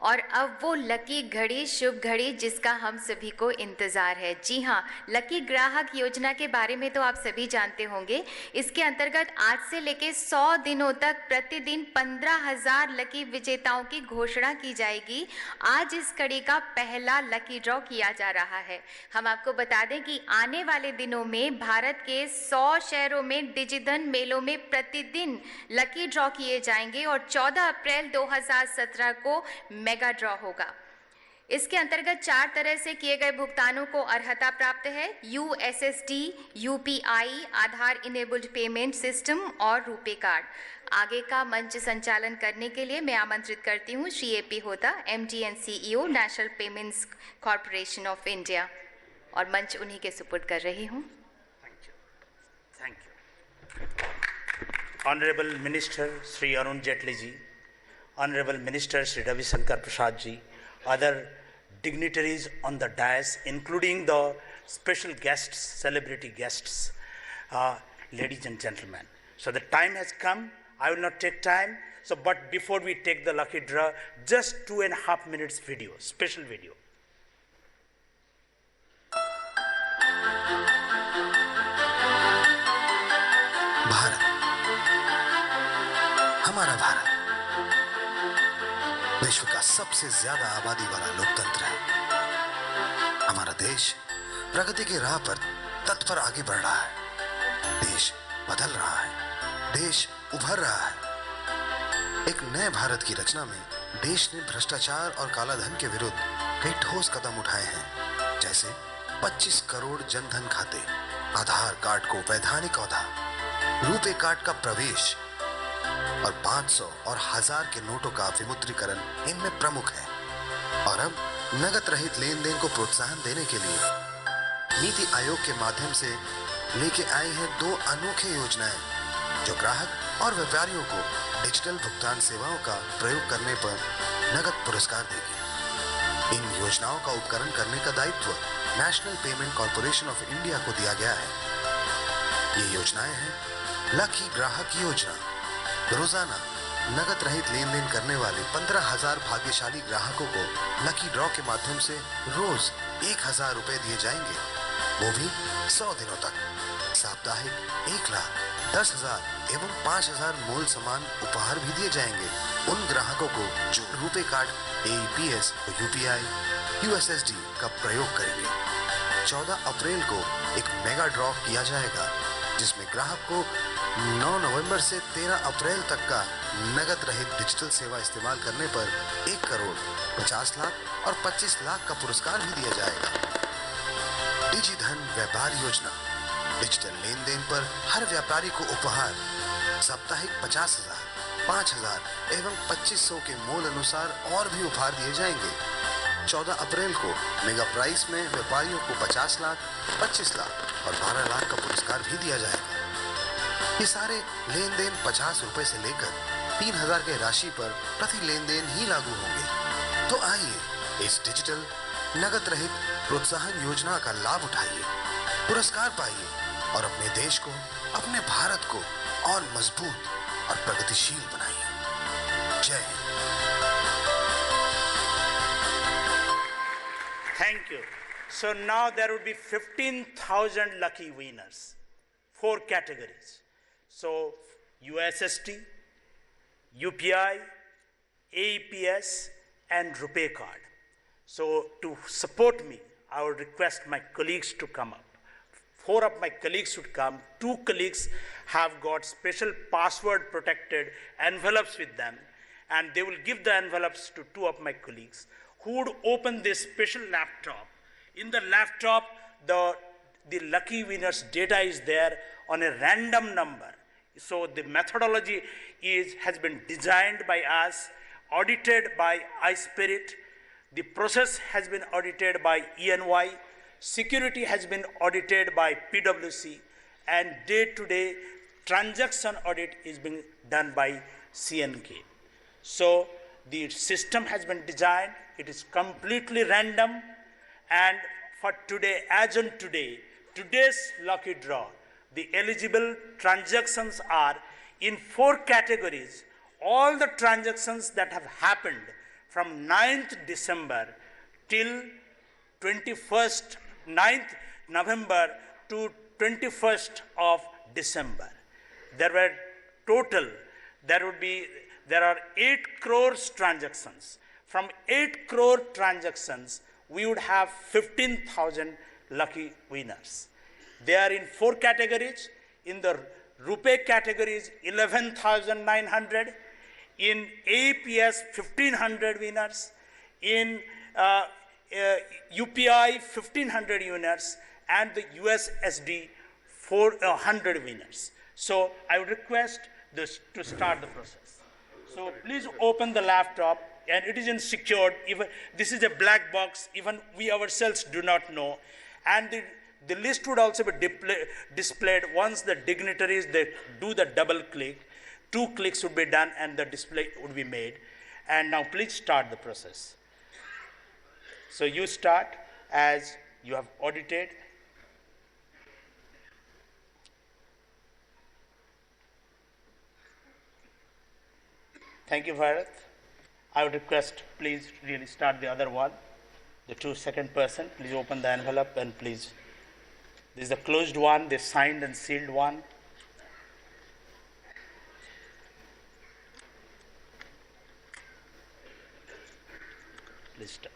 और अब वो लकी घड़ी, शुभ घड़ी जिसका हम सभी को इंतज़ार है। जी हाँ, लकी ग्राहक योजना के बारे में तो आप सभी जानते होंगे। इसके अंतर्गत आज से लेके 100 दिनों तक प्रतिदिन 15,000 लकी विजेताओं की घोषणा की जाएगी। आज इस कड़ी का पहला लकी ड्रॉ किया जा रहा है। हम आपको बता दें कि आने वाले दिनों में भारत के 100 शहरों में डिजिधन मेलों में प्रतिदिन लकी ड्रॉ किए जाएंगे और 14 अप्रैल 2017 को मेगा ड्रॉ होगा। इसके अंतर्गत 4 तरह से किए गए भुगतानों को अर्हता प्राप्त है: USSD, UPI, आधार इनेबल्ड पेमेंट सिस्टम और रुपे कार्ड। आगे का मंच संचालन करने के लिए मैं आमंत्रित करती हूँ Shri AP Hota, MD and CEO, National Payments Corporation of India, और मंच उन्हीं के सुपुर्द कर रही हूँ। Thank you. Honourable minister Shri Arun Jaitley ji, Honorable Minister Sri Ravi Shankar Prasad ji, other dignitaries on the dais, including the special guests, celebrity guests, ladies and gentlemen. So the time has come. I will not take time. So, but before we take the lucky draw, just 2.5 minutes video, special video. Bharat, हमारा भारत विश्व का सबसे ज्यादा आबादी वाला लोकतंत्र है। हमारा देश प्रगति की राह पर तत्पर आगे बढ़ रहा है। देश बदल रहा है, देश उभर रहा है। एक नए भारत की रचना में देश ने भ्रष्टाचार और कालाधन के विरुद्ध कई ठोस कदम उठाए हैं, जैसे 25 करोड़ जनधन खाते, आधार कार्ड को वैधानिक औहदा, रुपे कार्ड का प्रवेश और 500 और 1000 के नोटों का विमुद्रीकरण इनमें प्रमुख है। और अब नगद रहित लेन देन को प्रोत्साहन देने के लिए नीति आयोग के माध्यम से लेके आई है 2 अनोखे योजनाएं जो ग्राहक और व्यापारियों को डिजिटल भुगतान सेवाओं का प्रयोग करने पर नगद पुरस्कार देगी। इन योजनाओं का उपकरण करने का दायित्व national payment corporation of India को दिया गया है। ये योजनाएं हैं: लकी ग्राहक योजना, रोजाना नगद रहित लेन देन करने वाले 15,000 भाग्यशाली ग्राहकों को लकी ड्रॉ के माध्यम से रोज 1,000 रुपए दिए जाएंगे, वो भी 100 दिनों तक। साप्ताहिक 1,10,000 एवं 5,000 मूल समान उपहार भी दिए जाएंगे उन ग्राहकों को जो RuPay card, AEPS, UPI, USSD का प्रयोग करेंगे। 14 अप्रैल को एक मेगा ड्रॉ किया जाएगा जिसमें ग्राहक को 9 नवंबर से 13 अप्रैल तक का नगद रहित डिजिटल सेवा इस्तेमाल करने पर 1 करोड़ 50 लाख और 25 लाख का पुरस्कार भी दिया जाएगा। डिजिधन व्यापार योजना, डिजिटल लेन देन पर हर व्यापारी को उपहार साप्ताहिक 50,000, 5,000 एवं 2,500 के मोल अनुसार और भी उपहार दिए जाएंगे। 14 अप्रैल को मेगा प्राइस में व्यापारियों को 50 लाख, 25 लाख और 12 लाख का पुरस्कार भी दिया जाएगा। ये सारे लेन देन 50 रुपए से लेकर 3,000 के राशि पर प्रति लेन देन ही लागू होंगे। तो आइए इस डिजिटल नगद रहित प्रोत्साहन योजना का लाभ उठाइए, पुरस्कार पाइए और अपने देश को, अपने भारत को और मजबूत और प्रगतिशील बनाइए। जय Hind. Thank you. So now there would be 15,000 lucky winners, 4 categories. So USSD, UPI, AEPS and RuPay card. So to support me, I would request my colleagues to come up. 4 of my colleagues should come. 2 colleagues have got special password protected envelopes with them, and they will give the envelopes to 2 of my colleagues who would open this special laptop. In the laptop, the lucky winner's data is there on a random number. So the methodology has been designed by us, audited by iSpirit. The process has been audited by ENY. Security has been audited by PwC, and day-to-day transaction audit is being done by CNK. So the system has been designed. It is completely random, and for today, as on today, today's lucky draw, the eligible transactions are in 4 categories. All the transactions that have happened from 9th December till 9th November to 21st of December. There are 8 crores transactions. From 8 crore transactions, we would have 15,000 lucky winners. They are in 4 categories. In the RuPay categories, 11,900. In APS, 1,500 winners. In UPI, 1,500 winners. And the USSD, 400 winners. So I would request this to start the process. So please open the laptop, and it is in secured. Even this is a black box. Even we ourselves do not know. And the list would also be displayed once the dignitaries they do the double click. 2 clicks would be done, and the display would be made. And now please start the process. So you start as you have audited. Thank you, Bharat. I would request, please really start the other one. The second person, please open the envelope and please. This is the closed one, the signed and sealed one. Please start.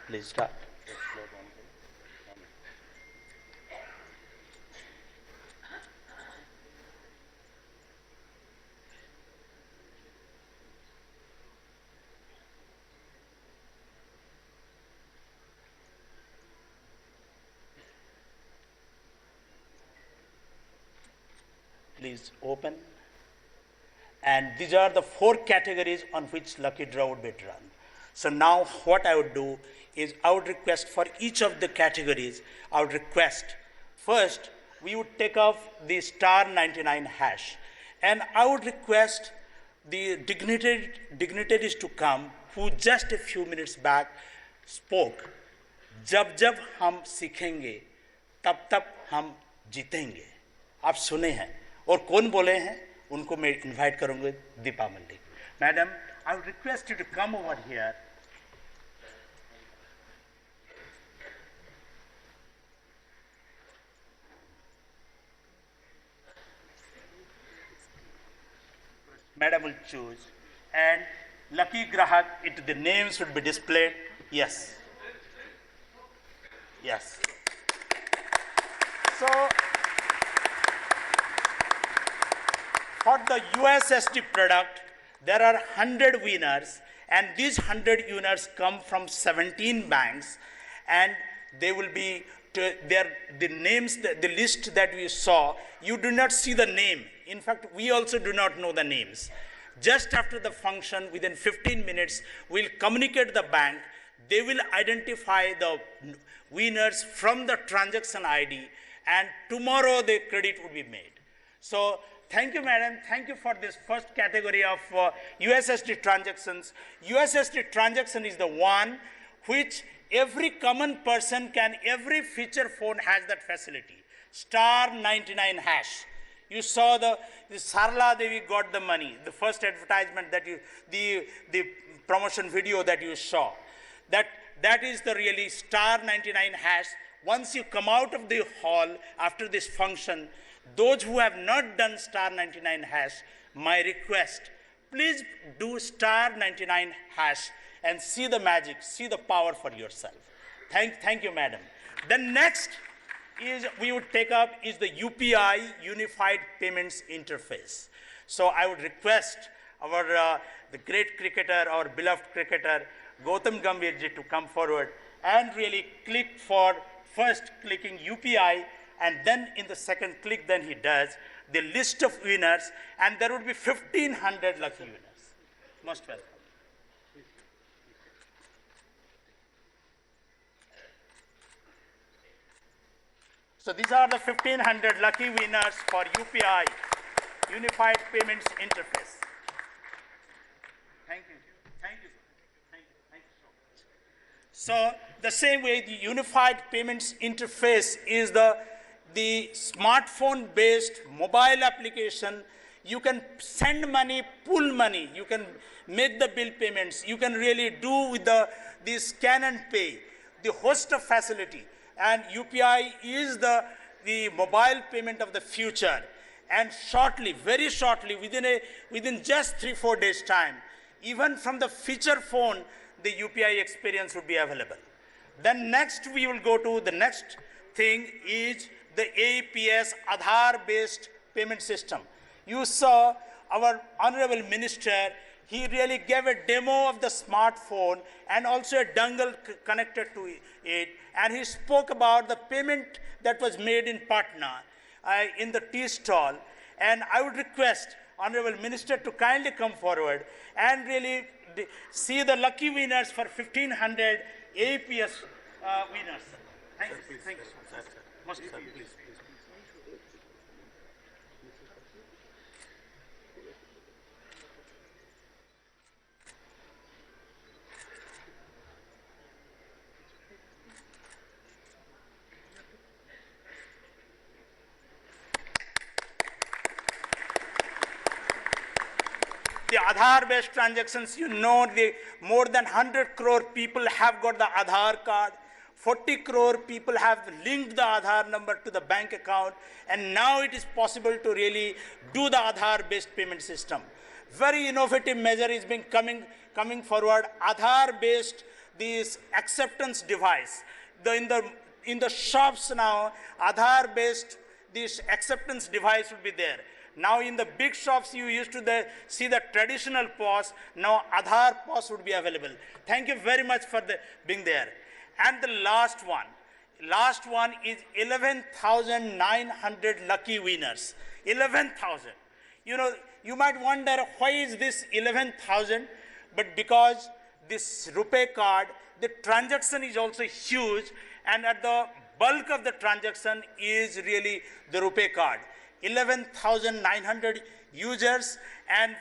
Please start. Please open. And these are the 4 categories on which lucky draw would be drawn. So now what I would do is I would request for each of the categories, I would request first we would take off the star 99 hash, and I would request the dignitaries to come who just a few minutes back spoke, जब जब हम सीखेंगे तब तब हम जीतेंगे. आप सुने हैं और कौन बोले हैं उनको मैं इनवाइट करूंगा. Deepa Malik madam, I would request you to come over here. Madam will choose, and lucky grahak, the names should be displayed. Yes. Yes. So, for the USSD product, there are 100 winners, and these 100 winners come from 17 banks, and they will be the names, the list that we saw. You do not see the name. In fact, we also do not know the names. Just after the function, within 15 minutes, we'll communicate the bank. They will identify the winners from the transaction ID, and tomorrow the credit will be made. So, thank you, madam. Thank you for this first category of USSD transactions. USSD transaction is the one which every common person can, every feature phone has that facility. Star 99 hash. You saw the Sarla Devi got the money, the first advertisement that the promotion video that you saw. That is the really star 99 hash. Once you come out of the hall after this function, those who have not done star 99 hash, my request, please do star 99 hash and see the magic, see the power for yourself. Thank you, madam. The next is we would take up is the UPI, Unified Payments Interface. So I would request our the great cricketer, our beloved cricketer, Gautam Gambhir ji to come forward and really click for first clicking UPI, and then in the second click then he does the list of winners, and there would be 1,500 lucky winners. Most welcome. So these are the 1,500 lucky winners for UPI, Unified Payments Interface. Thank you. Thank you. Thank you. Thank you so much. So the same way, the Unified Payments Interface is the smartphone-based mobile application You can send money, pull money. You can make the bill payments. You can really do with the scan and pay, the host of facility. And UPI is the mobile payment of the future. And shortly, very shortly, within just 3-4 days' time, even from the feature phone, the UPI experience would be available. Then next we will go to the next thing is the AEPS Aadhaar-based payment system. You saw our Honorable Minister, he really gave a demo of the smartphone and also a dongle connected to it. And he spoke about the payment that was made in Patna in the tea stall. And I would request Honorable Minister to kindly come forward and really see the lucky winners for 1,500 AEPS winners. Thank you. Thank you. Most please. The Aadhaar-based transactions, you know, more than 100 crore people have got the Aadhaar card. 40 crore people have linked the Aadhaar number to the bank account. And now it is possible to really do the Aadhaar-based payment system. Very innovative measure is being coming forward. Aadhaar-based this acceptance device. In the shops now, Aadhaar-based this acceptance device will be there. Now in the big shops, you used to see the traditional POS. Now Aadhaar POS would be available. Thank you very much for being there. And the last one is 11,900 lucky winners. 11,000. You know, you might wonder why is this 11,000? But because this RuPay card, the transaction is also huge, and at the bulk of the transaction is really the RuPay card. 11,900 users, and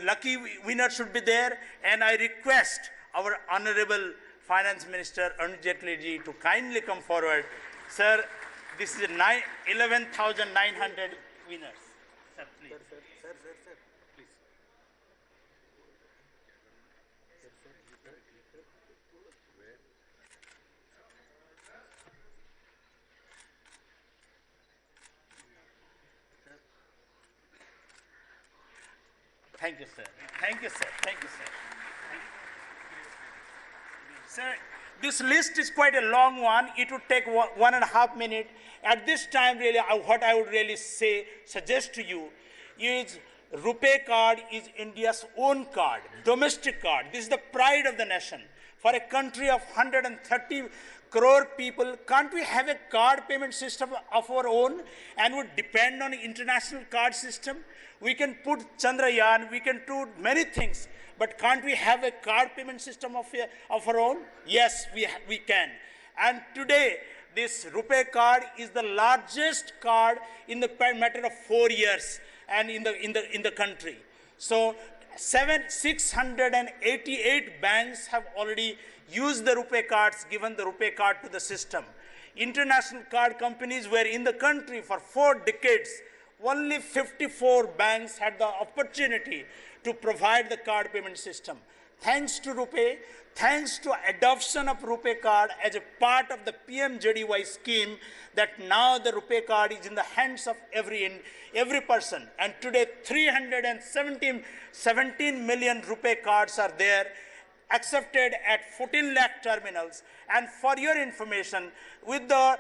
lucky winner should be there. And I request our Honorable Finance Minister Arun Jaitley ji to kindly come forward. Sir, this is 11,900 winners. Sir, please. Sir, please. Thank you, sir. Thank you, sir. Thank you, sir. Thank you. Sir, this list is quite a long one. It would take 1.5 minutes. At this time, really, what I would really suggest to you is RuPay card is India's own card, domestic card. This is the pride of the nation. For a country of 130 crore people, can't we have a card payment system of our own and would depend on an international card system? We can put Chandrayaan, we can do many things, but can't we have a card payment system of our own? Yes, we can. And today, this RuPay card is the largest card in the matter of 4 years and in the country. So 688 banks have already used the RuPay cards, given the RuPay card to the system. International card companies were in the country for 4 decades. Only 54 banks had the opportunity to provide the card payment system. Thanks to RuPay, thanks to adoption of RuPay card as a part of the PMJDY scheme, that now the RuPay card is in the hands of every person. And today 317 million RuPay cards are there, accepted at 14 lakh terminals. And for your information, with the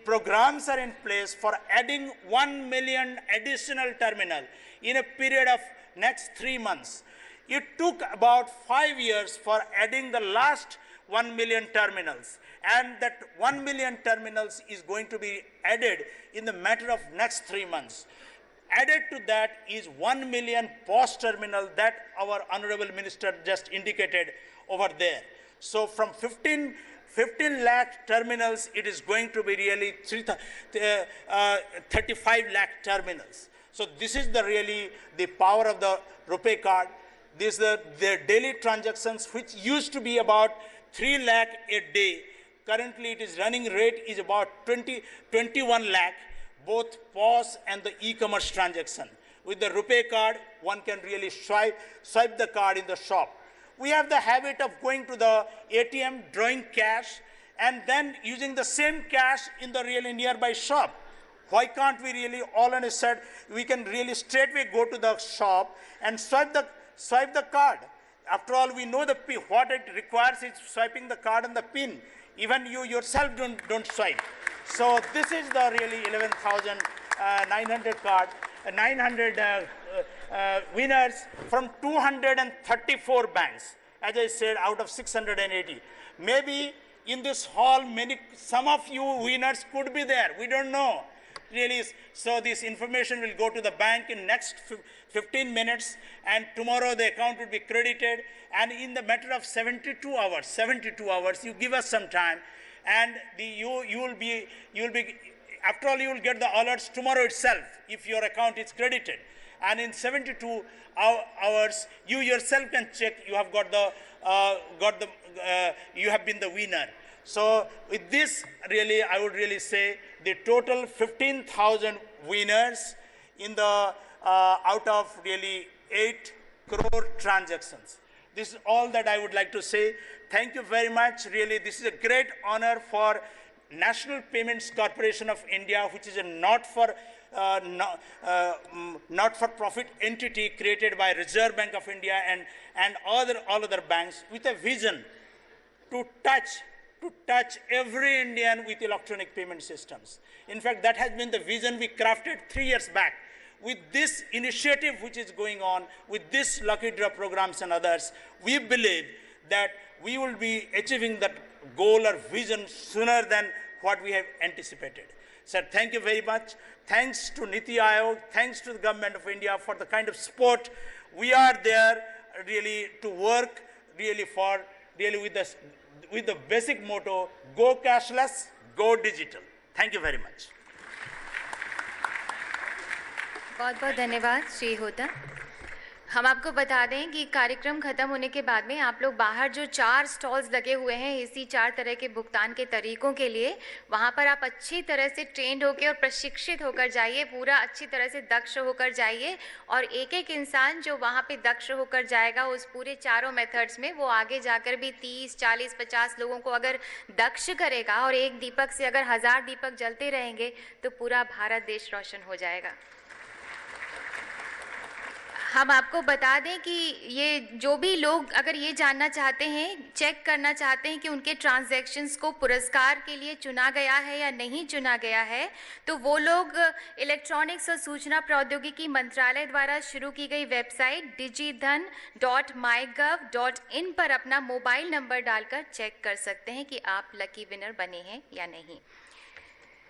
programs are in place for adding 1 million additional terminal in a period of next 3 months. It took about 5 years for adding the last 1 million terminals. And that 1 million terminals is going to be added in the matter of next 3 months. Added to that is 1 million POS terminal that our Honorable Minister just indicated over there. So from 15 lakh terminals, it is going to be really 35 lakh terminals. So this is really the power of the RuPay card. These are the daily transactions, which used to be about 3 lakh a day. Currently, it is running rate is about 21 lakh, both POS and the e-commerce transaction. With the RuPay card, one can really swipe the card in the shop. We have the habit of going to the ATM, drawing cash, and then using the same cash in the really nearby shop. Why can't we really, all on a set, we can really straightway go to the shop and swipe the card. After all, we know what it requires is swiping the card and the pin. Even you yourself don't swipe. So this is the really 11,900 card, 900 winners from 234 banks. As I said, out of 680. Maybe in this hall, some of you winners could be there. We don't know. Really, so this information will go to the bank in next 15 minutes, and tomorrow the account will be credited, and in the matter of 72 hours, you give us some time, and you will be, after all, you will get the alerts tomorrow itself if your account is credited, and in 72 hours, you yourself can check you have you have been the winner. So with this, really, I would really say the total 15,000 winners in the out of really 8 crore transactions. This is all that I would like to say. Thank you very much. Really, this is a great honor for National Payments Corporation of India, which is a not-for-profit entity created by Reserve Bank of India and all other banks with a vision to touch every Indian with electronic payment systems. In fact, that has been the vision we crafted 3 years back. With this initiative which is going on, with this Lucky Draw programs and others, we believe that we will be achieving that goal or vision sooner than what we have anticipated. Sir, thank you very much. Thanks to Niti Aayog, thanks to the Government of India for the kind of support. We are there really to work really with the basic motto, go cashless, go digital. Thank you very much. बहुत बहुत धन्यवाद श्री होता। हम आपको बता दें कि कार्यक्रम खत्म होने के बाद में आप लोग बाहर जो 4 स्टॉल्स लगे हुए हैं इसी 4 तरह के भुगतान के तरीकों के लिए, वहाँ पर आप अच्छी तरह से ट्रेंड होकर और प्रशिक्षित होकर जाइए, पूरा अच्छी तरह से दक्ष होकर जाइए, और एक एक इंसान जो वहाँ पे दक्ष होकर जाएगा उस पूरे चारों मेथड्स में, वो आगे जाकर भी 30, 40, 50 लोगों को अगर दक्ष करेगा, और एक दीपक से अगर 1000 दीपक जलते रहेंगे तो पूरा भारत देश रोशन हो जाएगा। हम आपको बता दें कि ये जो भी लोग अगर ये जानना चाहते हैं, चेक करना चाहते हैं कि उनके ट्रांजैक्शंस को पुरस्कार के लिए चुना गया है या नहीं चुना गया है, तो वो लोग इलेक्ट्रॉनिक्स और सूचना प्रौद्योगिकी मंत्रालय द्वारा शुरू की गई वेबसाइट digidhan.mygov.in पर अपना मोबाइल नंबर डालकर चेक कर सकते हैं कि आप लकी विनर बने हैं या नहीं।